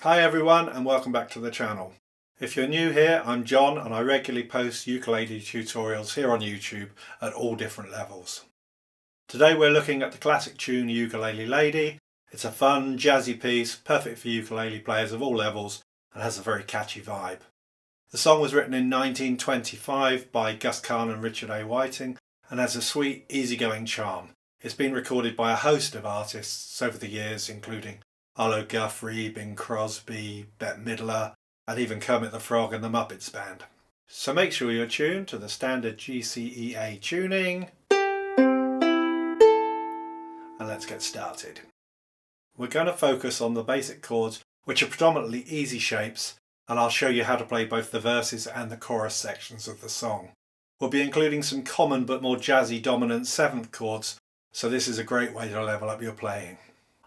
Hi everyone and welcome back to the channel. If you're new here, I'm John and I regularly post ukulele tutorials here on YouTube at all different levels. Today we're looking at the classic tune Ukulele Lady. It's a fun, jazzy piece, perfect for ukulele players of all levels and has a very catchy vibe. The song was written in 1925 by Gus Kahn and Richard A. Whiting and has a sweet, easygoing charm. It's been recorded by a host of artists over the years, including Arlo Guthrie, Bing Crosby, Bette Midler, and even Kermit the Frog and the Muppets Band. So make sure you're tuned to the standard GCEA tuning. And let's get started. We're going to focus on the basic chords, which are predominantly easy shapes, and I'll show you how to play both the verses and the chorus sections of the song. We'll be including some common but more jazzy dominant 7th chords, so this is a great way to level up your playing.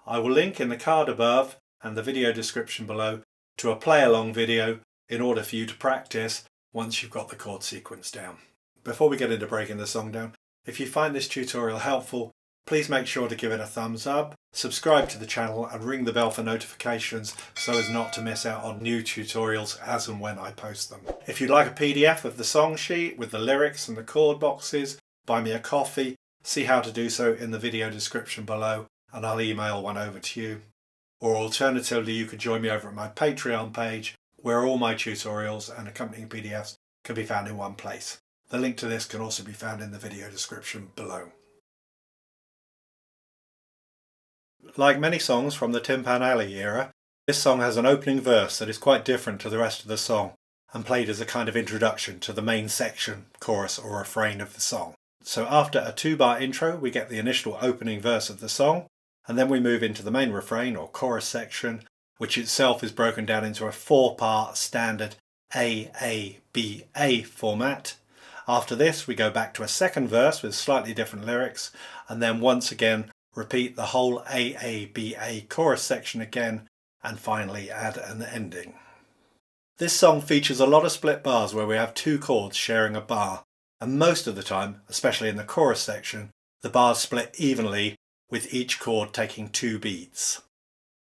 I will link in the card above and the video description below to a play-along video in order for you to practice once you've got the chord sequence down. Before we get into breaking the song down, if you find this tutorial helpful, please make sure to give it a thumbs up, subscribe to the channel and ring the bell for notifications so as not to miss out on new tutorials as and when I post them. If you'd like a PDF of the song sheet with the lyrics and the chord boxes, buy me a coffee, see how to do so in the video description below and I'll email one over to you. Or alternatively, you could join me over at my Patreon page where all my tutorials and accompanying PDFs can be found in one place. The link to this can also be found in the video description below. Like many songs from the Tin Pan Alley era, this song has an opening verse that is quite different to the rest of the song and played as a kind of introduction to the main section, chorus or refrain of the song. So after a 2-bar intro, we get the initial opening verse of the song, and then we move into the main refrain or chorus section, which itself is broken down into a 4-part standard A-A-B-A format. After this we go back to a second verse with slightly different lyrics, and then once again repeat the whole A-A-B-A chorus section again, and finally add an ending. This song features a lot of split bars where we have 2 chords sharing a bar, and most of the time, especially in the chorus section, the bars split evenly with each chord taking 2 beats.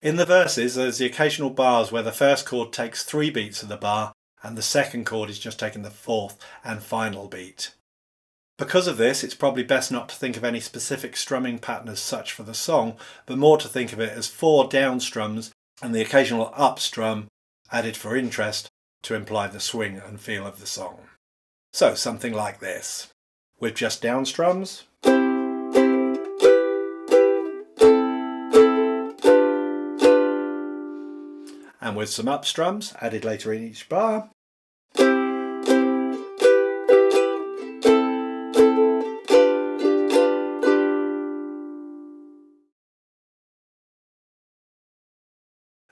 In the verses, there's the occasional bars where the first chord takes 3 beats of the bar and the second chord is just taking the 4th and final beat. Because of this, it's probably best not to think of any specific strumming pattern as such for the song, but more to think of it as 4 down strums and the occasional up strum added for interest to imply the swing and feel of the song. So something like this, with just down strums, and with some up strums added later in each bar.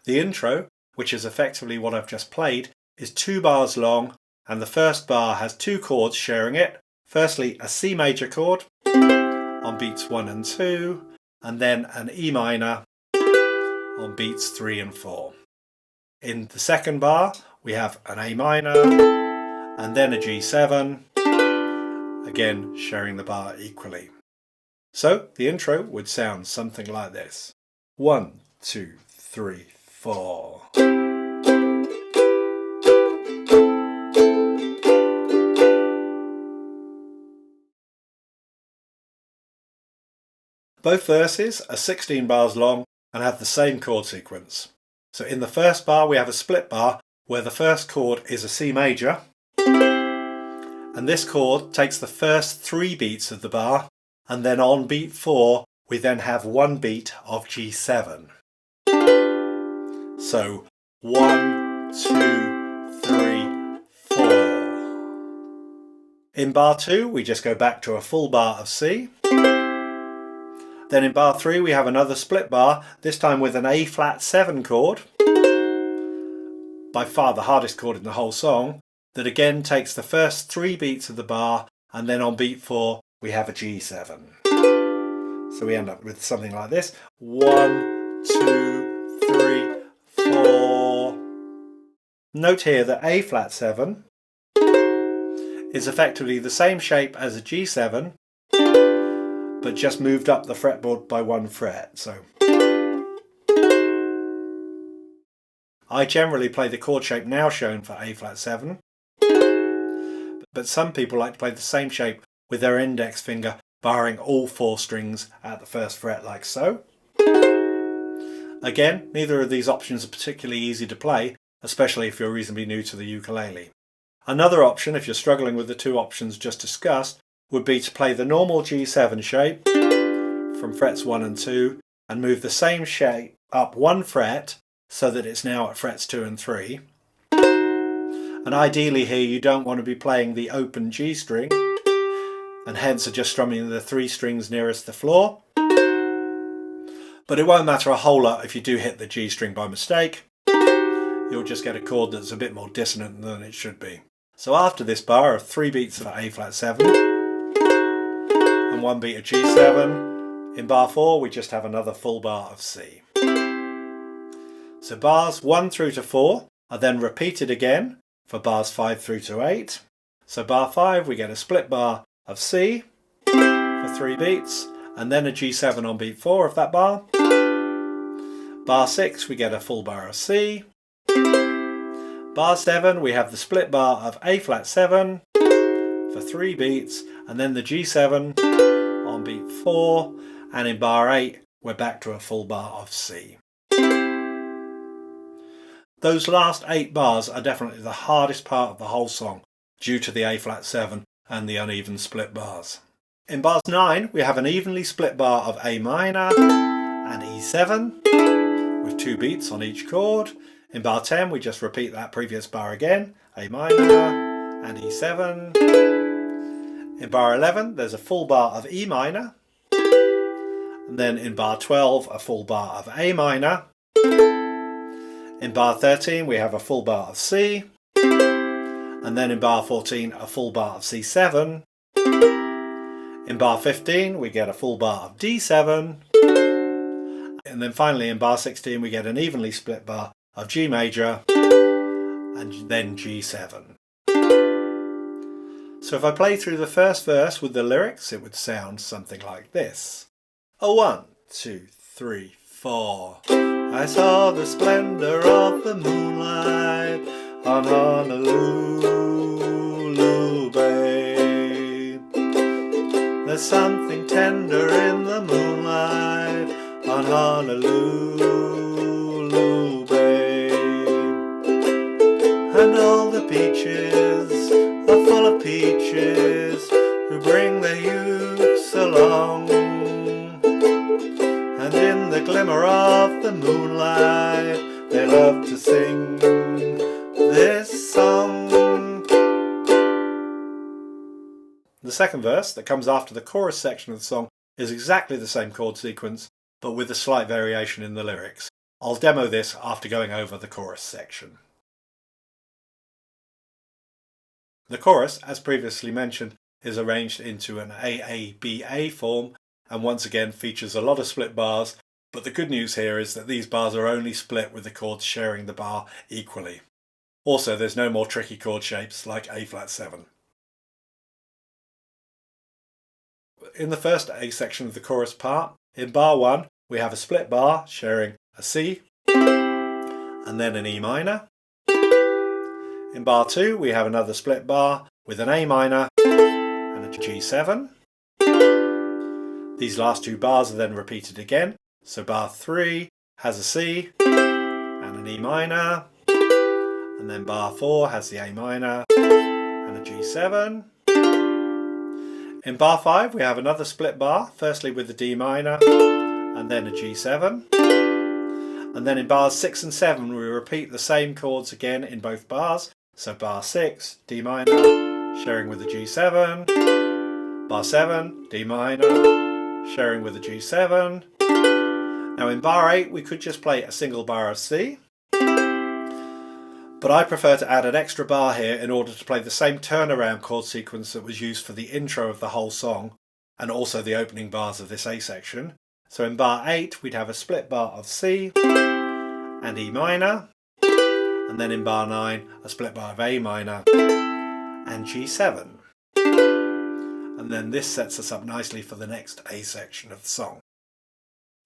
The intro, which is effectively what I've just played, is 2 bars long, and the first bar has 2 chords sharing it. Firstly, a C major chord on beats 1 and 2, and then an E minor on beats 3 and 4. In the second bar, we have an A minor, and then a G7, again sharing the bar equally. So the intro would sound something like this. 1, 2, 3, 4. Both verses are 16 bars long and have the same chord sequence. So in the first bar we have a split bar where the first chord is a C major, and this chord takes the first 3 beats of the bar, and then on beat 4 we then have 1 beat of G7. So 1, 2, 3, 4. In bar 2 we just go back to a full bar of C. Then in bar 3 we have another split bar, this time with an A flat 7 chord, by far the hardest chord in the whole song, that again takes the first 3 beats of the bar, and then on beat 4 we have a G7. So we end up with something like this. 1, 2, 3, 4. Note here that A flat 7 is effectively the same shape as a G7, but just moved up the fretboard by 1 fret. So I generally play the chord shape now shown for A flat 7, but some people like to play the same shape with their index finger barring all 4 strings at the 1st fret like so. Again, neither of these options are particularly easy to play, especially if you're reasonably new to the ukulele. Another option, if you're struggling with the 2 options just discussed, would be to play the normal G7 shape from frets 1 and 2 and move the same shape up 1 fret so that it's now at frets 2 and 3. And ideally here you don't want to be playing the open G string and hence are just strumming the 3 strings nearest the floor. But it won't matter a whole lot if you do hit the G string by mistake. You'll just get a chord that's a bit more dissonant than it should be. So after this bar of 3 beats of A flat 7 and 1 beat of G7, in bar 4 we just have another full bar of C. So bars 1 through to 4 are then repeated again for bars 5 through to 8. So bar 5 we get a split bar of C for 3 beats and then a G7 on beat 4 of that bar. Bar 6 we get a full bar of C. Bar 7 we have the split bar of A flat 7 for 3 beats and then the G7 on beat 4, and in bar 8 we're back to a full bar of C. Those last 8 bars are definitely the hardest part of the whole song due to the A flat 7 and the uneven split bars. In bars 9 we have an evenly split bar of A minor and E7 with 2 beats on each chord. In bar 10 we just repeat that previous bar again, A minor and E7. In bar 11 there's a full bar of E minor, and then in bar 12 a full bar of A minor. In bar 13 we have a full bar of C, and then in bar 14 a full bar of C7. In bar 15 we get a full bar of D7, and then finally in bar 16 we get an evenly split bar of G major and then G7. So if I play through the first verse with the lyrics it would sound something like this. 1, 2, 3, 4. I saw the splendor of the moonlight on Honolulu Bay. There's something tender in the moonlight on Honolulu Bay. And all the beaches are full of peaches who bring their youths along. And in the glimmer of the moonlight they love to sing this song. The second verse that comes after the chorus section of the song is exactly the same chord sequence but with a slight variation in the lyrics. I'll demo this after going over the chorus section. The chorus, as previously mentioned, is arranged into an AABA form and once again features a lot of split bars, but the good news here is that these bars are only split with the chords sharing the bar equally. Also, there's no more tricky chord shapes like A flat 7. In the first A section of the chorus part, in bar 1 we have a split bar sharing a C and then an E minor. In bar 2 we have another split bar with an A minor and a G7. These last 2 bars are then repeated again, so bar 3 has a C and an E minor, and then bar 4 has the A minor and a G7. In bar 5 we have another split bar, firstly with the D minor and then a G7. And then in bars 6 and 7 we repeat the same chords again in both bars, so bar 6, D minor, sharing with the G7, bar 7, D minor, sharing with the G7. Now in bar 8 we could just play a single bar of C, but I prefer to add an extra bar here in order to play the same turnaround chord sequence that was used for the intro of the whole song and also the opening bars of this A section. So in bar 8 we'd have a split bar of C and E minor, and then in bar 9 a split bar of A minor and G7. And then this sets us up nicely for the next A section of the song.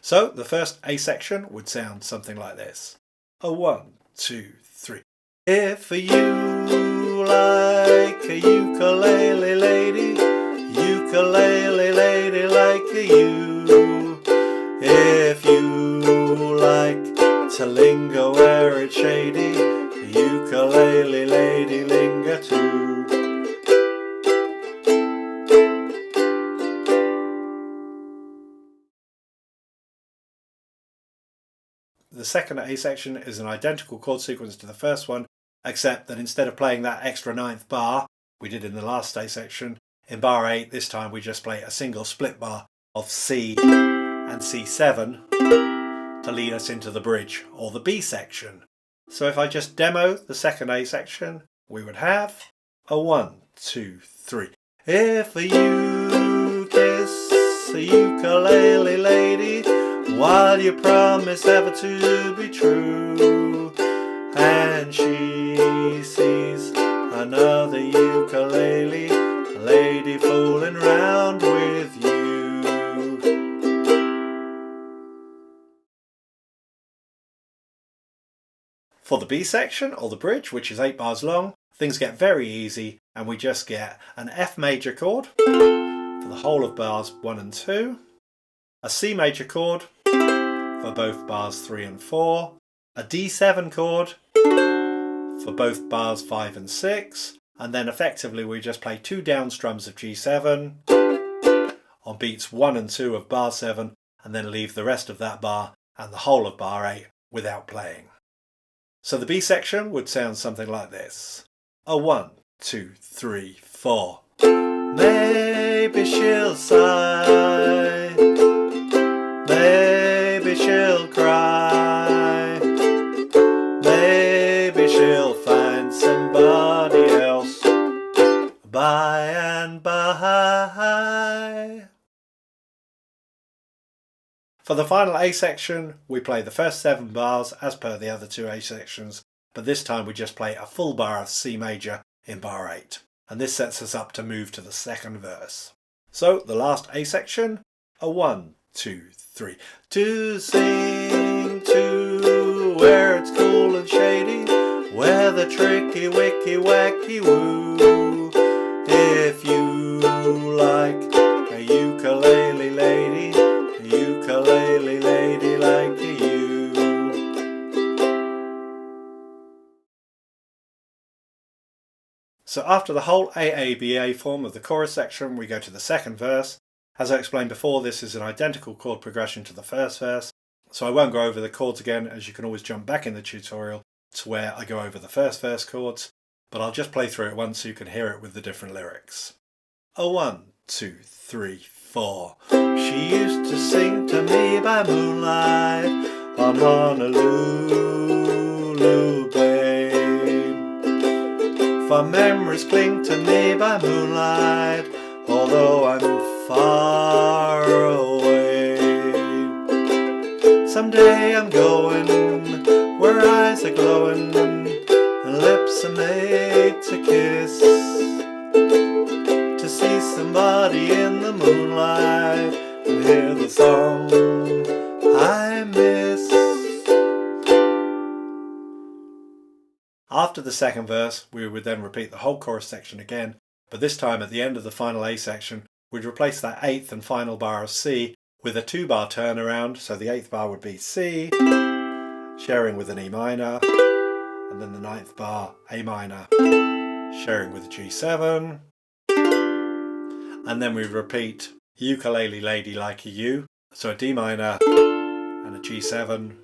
So the first A section would sound something like this. 1, 2, 3. If you like a ukulele lady, ukulele lady like you. If you like to linger where it's shady, ukulele lady linger too. The second A section is an identical chord sequence to the first one, except that instead of playing that extra ninth bar we did in the last A section, in bar 8 this time we just play a single split bar of C and C7 to lead us into the bridge, or the B section. So if I just demo the second A section, we would have a 1, 2, 3. If you kiss a ukulele lady, while you promise ever to be true, and she sees another ukulele lady fooling round with you. For the B section, or the bridge, which is 8 bars long, things get very easy and we just get an F major chord for the whole of bars 1 and 2, a C major chord for both bars 3 and 4, a D7 chord for both bars 5 and 6, and then effectively we just play 2 down strums of G7 on beats 1 and 2 of bar 7, and then leave the rest of that bar and the whole of bar 8 without playing. So the B section would sound something like this. A 1, 2, 3, 4. Maybe she'll sigh, maybe she'll cry, maybe she'll find somebody else by and by. For the final A section, we play the first 7 bars as per the other 2 A sections, but this time we just play a full bar of C major in bar 8, and this sets us up to move to the second verse. So the last A section, a 1, 2, 3. To sing to where it's cool and shady, where the tricky wicky wacky woo. If you like a ukulele lady, ukulele lady like you. So after the whole AABA form of the chorus section, we go to the second verse. As I explained before, this is an identical chord progression to the first verse, so I won't go over the chords again, as you can always jump back in the tutorial to where I go over the first verse chords, but I'll just play through it once so you can hear it with the different lyrics. A 1, 2, 3, 4. She used to sing to me by moonlight on Honolulu Bay. For memories cling to me by moonlight, although I'm far away. Someday I'm going where eyes are glowing and lips are made to kiss, to see somebody in the moonlight and hear the song I miss. After the second verse, we would then repeat the whole chorus section again, but this time at the end of the final A section, we'd replace that 8th and final bar of C with a 2-bar turnaround, so the 8th bar would be C, sharing with an E minor, and then the 9th bar, A minor, sharing with a G7, and then we repeat Ukulele Lady Like a You, so a D minor and a G7,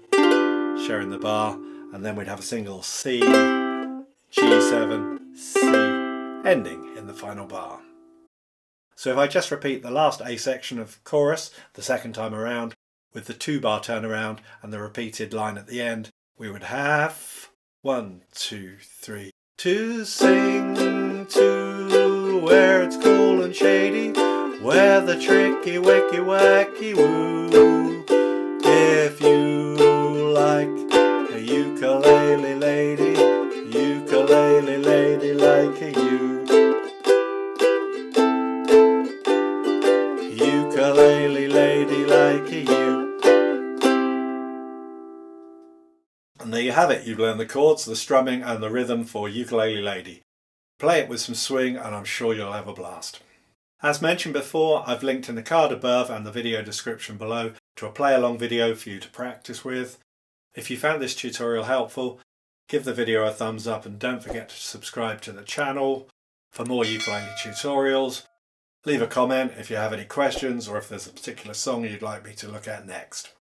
sharing the bar, and then we'd have a single C, G7, C, ending in the final bar. So if I just repeat the last A section of chorus the second time around with the 2-bar turnaround and the repeated line at the end, we would have 1, 2, 3. To sing to where it's cool and shady, where the tricky wicky wacky woo. If you like a ukulele lady, ukulele lady like a you. Ukulele lady like a you. And there you have it, you've learned the chords, the strumming and the rhythm for Ukulele Lady. Play it with some swing and I'm sure you'll have a blast. As mentioned before, I've linked in the card above and the video description below to a play-along video for you to practice with. If you found this tutorial helpful, give the video a thumbs up and don't forget to subscribe to the channel for more ukulele tutorials. Leave a comment if you have any questions or if there's a particular song you'd like me to look at next.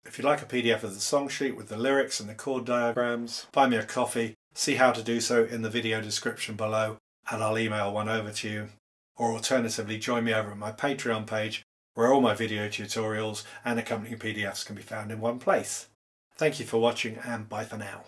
If you'd like a PDF of the song sheet with the lyrics and the chord diagrams, buy me a coffee, see how to do so in the video description below and I'll email one over to you. Or alternatively join me over at my Patreon page where all my video tutorials and accompanying PDFs can be found in one place. Thank you for watching and bye for now.